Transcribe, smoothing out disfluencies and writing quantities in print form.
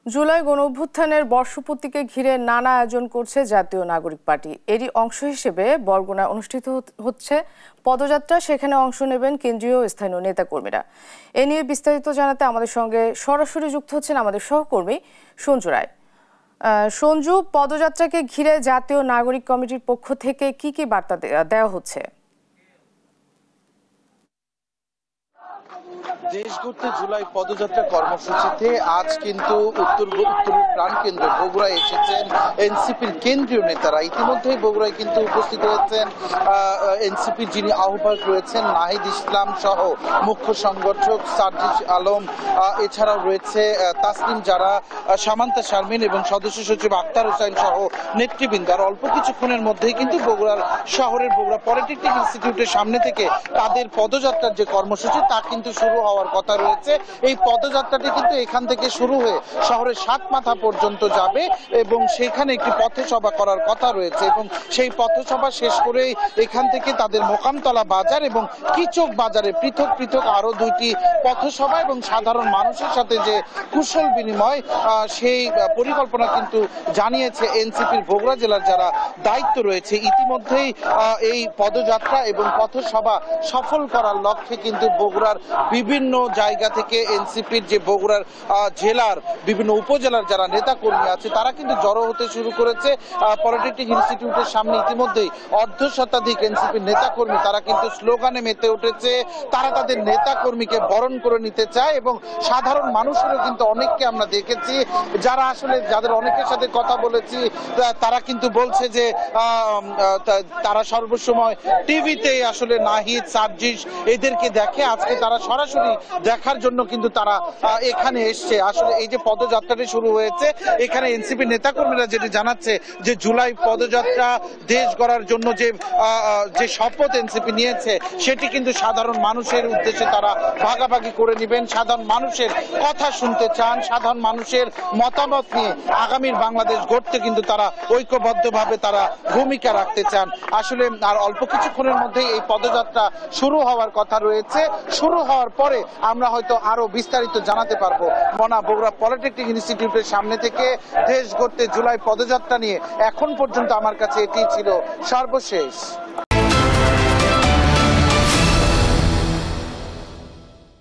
জুলাই গণঅভ্যুত্থানের বর্ষপূর্তিকে ঘিরে নানা আয়োজন করছে জাতীয় নাগরিক পার্টি। এরই অংশ হিসেবে বরগুনায় অনুষ্ঠিত হচ্ছে পদযাত্রা। সেখানে অংশ নেবেন কেন্দ্রীয় ও স্থানীয় নেতাকর্মীরা। এ নিয়ে বিস্তারিত জানাতে আমাদের সঙ্গে সরাসরি যুক্ত হচ্ছেন আমাদের সহকর্মী সঞ্জু রায়। সঞ্জু, পদযাত্রাকে ঘিরে জাতীয় নাগরিক কমিটির পক্ষ থেকে কি কি বার্তা দেওয়া হচ্ছে? দেশ ঘুরতে জুলাই পদযাত্রা কর্মসূচিতে আজ কিন্তু উত্তর প্রাণকেন্দ্র বগুড়ায় এসেছেন এনসিপির কেন্দ্রীয় নেতারা। ইতিমধ্যেই বগুড়ায় কিন্তু উপস্থিত হয়েছেন এনসিপির যিনি আহ্বায়ক রয়েছেন নাহিদ ইসলাম সহ মুখ্য সংগঠক সার্জিস আলম, এছাড়াও রয়েছে তাসলিম যারা, সামান্তা শারমিন এবং সদস্য সচিব আক্তার হোসেন সহ নেতৃবৃন্দ। আর অল্প কিছুক্ষণের মধ্যেই কিন্তু বগুড়ার শহরের বগুড়া পলিটেকনিক ইনস্টিটিউটের সামনে থেকে তাদের পদযাত্রার যে কর্মসূচি তা কিন্তু শুরু হওয়ার কথা রয়েছে। এই পদযাত্রাটি কিন্তু এখান থেকে শুরু হয়ে শহরের সাতমাথা পর্যন্ত যাবে এবং সেখানে একটি পথসভা করার কথা রয়েছে এবং সেই পথসভা শেষ করেই এখান থেকে তাদের মোকামতলা বাজার এবং কিচক বাজারে পৃথক পৃথক আরো দুইটি পথসভা এবং সাধারণ মানুষের সাথে যে কুশল বিনিময় সেই পরিকল্পনা কিন্তু জানিয়েছে এনসিপির বগুড়া জেলার যারা দায়িত্ব রয়েছে। ইতিমধ্যেই এই পদযাত্রা এবং পথসভা সফল করার লক্ষ্যে কিন্তু বগুড়ার বিভিন্ন জায়গা থেকে এনসিপির যে বগুড়ার জেলার বিভিন্ন উপজেলার যারা নেতাকর্মী আছে তারা কিন্তু জড়ো হতে শুরু করেছে। পলিটেকনিক ইনস্টিটিউটের সামনে ইতিমধ্যেই অর্ধশতাধিক এনসিপির নেতাকর্মী তারা কিন্তু স্লোগানে মেতে উঠেছে। তারা তাদের নেতাকর্মীকে বরণ করে নিতে চায় এবং সাধারণ মানুষেরও কিন্তু অনেককে আমরা দেখেছি যারা আসলে যাদের অনেকের সাথে কথা বলেছি তারা কিন্তু বলছে যে তারা সর্বসময় টিভিতে আসলে নাহিদ সার্জিস এদেরকে দেখে, আজকে তারা সরাসরি দেখার জন্য কিন্তু তারা এখানে এসছে। আসলে এই যে পদযাত্রাটি শুরু হয়েছে এখানে এনসিপি নেতাকর্মীরা যেটি জানাচ্ছে যে জুলাই পদযাত্রা দেশ গড়ার জন্য যে শপথ এনসিপি নিয়েছে সেটি কিন্তু সাধারণ মানুষের উদ্দেশ্যে তারা ভাগাভাগি করে নেবেন। সাধারণ মানুষের কথা শুনতে চান, সাধারণ মানুষের মতামত নিয়ে আগামীর বাংলাদেশ গড়তে কিন্তু তারা ঐক্যবদ্ধভাবে তারা ভূমিকা রাখতে চান। আসলে আর অল্প কিছুক্ষণের মধ্যেই এই পদযাত্রা শুরু হওয়ার কথা রয়েছে। শুরু হওয়ার পরে আমরা হয়তো আরো বিস্তারিত জানাতে পারবো। বগুড়া পলিটেকনিক ইনস্টিটিউটের সামনে থেকে দেশ গড়তে জুলাই পদযাত্রা নিয়ে এখন পর্যন্ত আমার কাছে এটি ছিল সর্বশেষ।